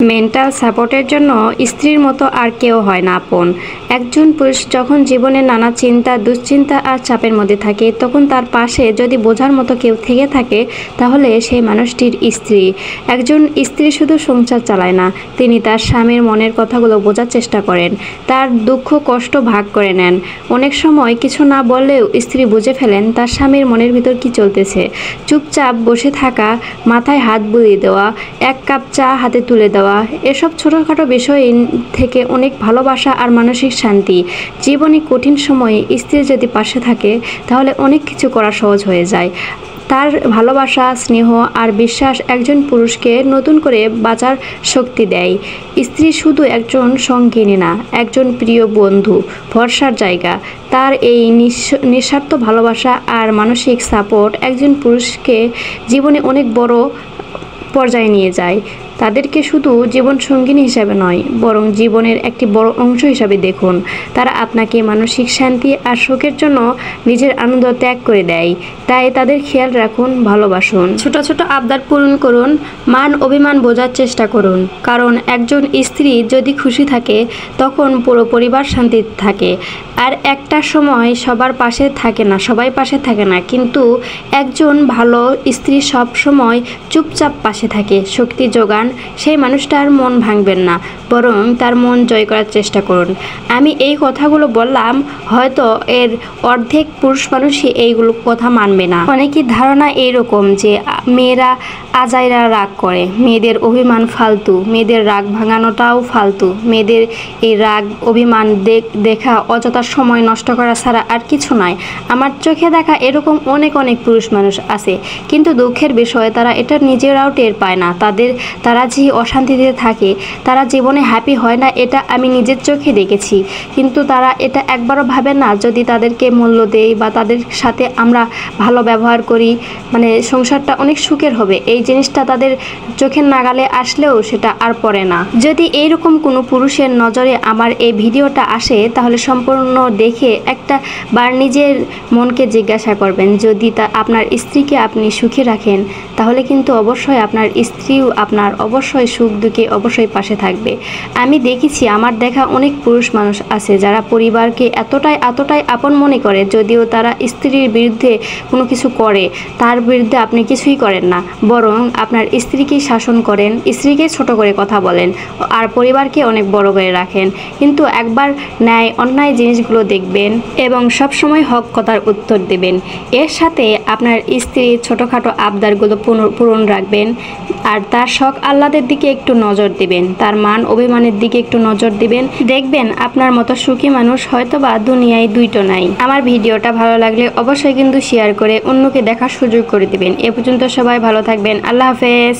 Mental সাপোর্টের জন্য স্ত্রীর মতো আর কেউ হয় না আপন। একজন পুরুষ যখন জীবনে নানা চিন্তা, দুশ্চিন্তা আর চাপের মধ্যে থাকে, তখন তার পাশে যদি বোঝার মতো কেউ থেকে থাকে, তাহলে সেই মানুষটির স্ত্রী। একজন স্ত্রী শুধু সংসার চালায় না, তিনি তার স্বামীর মনের কথাগুলো বোঝার চেষ্টা করেন, তার দুঃখ কষ্ট ভাগ করে নেন। অনেক সময় কিছু না বললেও স্ত্রী বুঝে ফেলেন তার স্বামীর মনের ভিতর কি চলতেছে। চুপচাপ বসে থাকা, মাথায় হাত বুলিয়ে দেওয়া, এক কাপ চা হাতে তুলে দেওয়া, এসব ছোটোখাটো বিষয় থেকে অনেক ভালোবাসা আর মানসিক শান্তি। জীবনে কঠিন সময়ে স্ত্রী যদি পাশে থাকে, তাহলে অনেক কিছু করা সহজ হয়ে যায়। তার ভালোবাসা, স্নেহ আর বিশ্বাস একজন পুরুষকে নতুন করে বাঁচার শক্তি দেয়। স্ত্রী শুধু একজন সঙ্গিনী না, একজন প্রিয় বন্ধু, ভরসার জায়গা। তার এই নিঃস্বার্থ ভালোবাসা আর মানসিক সাপোর্ট একজন পুরুষকে জীবনে অনেক বড় পর্যায়ে নিয়ে যায়। তাদেরকে শুধু জীবনসঙ্গিনী হিসাবে নয়, বরং জীবনের একটি বড় অংশ হিসাবে দেখুন। তারা আপনাকে মানসিক শান্তি আর সুখের জন্য নিজের আনন্দ ত্যাগ করে দেয়। তাই তাদের খেয়াল রাখুন, ভালোবাসুন, ছোট ছোট আবদার পূরণ করুন, মান অভিমান বোঝার চেষ্টা করুন। কারণ একজন স্ত্রী যদি খুশি থাকে, তখন পুরো পরিবার শান্তিতে থাকে। আর একটা সময় সবার পাশে থাকে না, সবাই পাশে থাকে না, কিন্তু একজন ভালো স্ত্রী সব সময় চুপচাপ পাশে থাকে, শক্তি যোগান। সেই মানুষটার মন ভাঙবেন না, বরং তার মন জয় করার চেষ্টা করুন। আমি এই কথাগুলো বললাম, হয়তো এর অর্ধেক পুরুষ মানুষই এইগুলো কথা মানবে না। অনেকের ধারণা এইরকম যে মেয়েরা আজাইরা রাগ করে, মেয়েদের অভিমান ফালতু, মেয়েদের রাগ ভাঙানোটাও ফালতু, মেয়েদের এই রাগ অভিমান দেখা অযথা সময় নষ্ট করা ছাড়া আর কিছু নয়। আমার চোখে দেখা এরকম অনেক পুরুষ মানুষ আছে, কিন্তু দুঃখের বিষয় তারা এটা নিজেরাও টের পায় না। তারা যে অশান্তিতে থাকে, তারা জীবনে হ্যাপি হয় না, এটা আমি নিজের চোখে দেখেছি। কিন্তু তারা এটা একবারও ভাবে না, যদি তাদেরকে মূল্য দেই বা তাদের সাথে আমরা ভালো ব্যবহার করি, মানে সংসারটা অনেক সুখের হবে। এই জিনিসটা তাদের চোখের নাগালে আসলেও সেটা আর পড়ে না। যদি এইরকম কোনো পুরুষের নজরে আমার এই ভিডিওটা আসে, তাহলে সম্পূর্ণ দেখে একটা বার নিজের মনকে জিজ্ঞাসা করবেন, যদি আপনার স্ত্রীকে আপনি সুখে রাখেন, তাহলে কিন্তু অবশ্যই আপনার স্ত্রীও আপনার অবশ্যই সুখ দুঃখে অবশ্যই পাশে থাকবে। আমি দেখেছি, আমার দেখা অনেক পুরুষ মানুষ আছে যারা পরিবারকে এতটাই আপন মনে করে, যদিও তারা স্ত্রীর বিরুদ্ধে কোনো কিছু করে, তার বিরুদ্ধে আপনি কিছুই করেন না, বরং আপনার স্ত্রীকেই শাসন করেন, স্ত্রীকে ছোট করে কথা বলেন আর পরিবারকে অনেক বড় করে রাখেন। কিন্তু একবার ন্যায় অন্যায় জিনিসগুলো দেখবেন এবং সবসময় হক কথার উত্তর দেবেন। এর সাথে আপনার স্ত্রীর ছোটোখাটো আবদারগুলো পূরণ রাখবেন, আর তার শখ আহ্লাদের দিকে একটু নজর দিবেন, তার মান অভিমানের দিকে একটু নজর দিবেন। দেখবেন আপনার মতো সুখী মানুষ হয়তোবা দুনিয়ায় দুইটো নাই। আমার ভিডিওটা ভালো লাগলে অবশ্যই কিন্তু শেয়ার করে অন্যকে দেখার সুযোগ করে দিবেন। এ পর্যন্ত সবাই ভালো থাকবেন। আল্লাহ হাফেজ।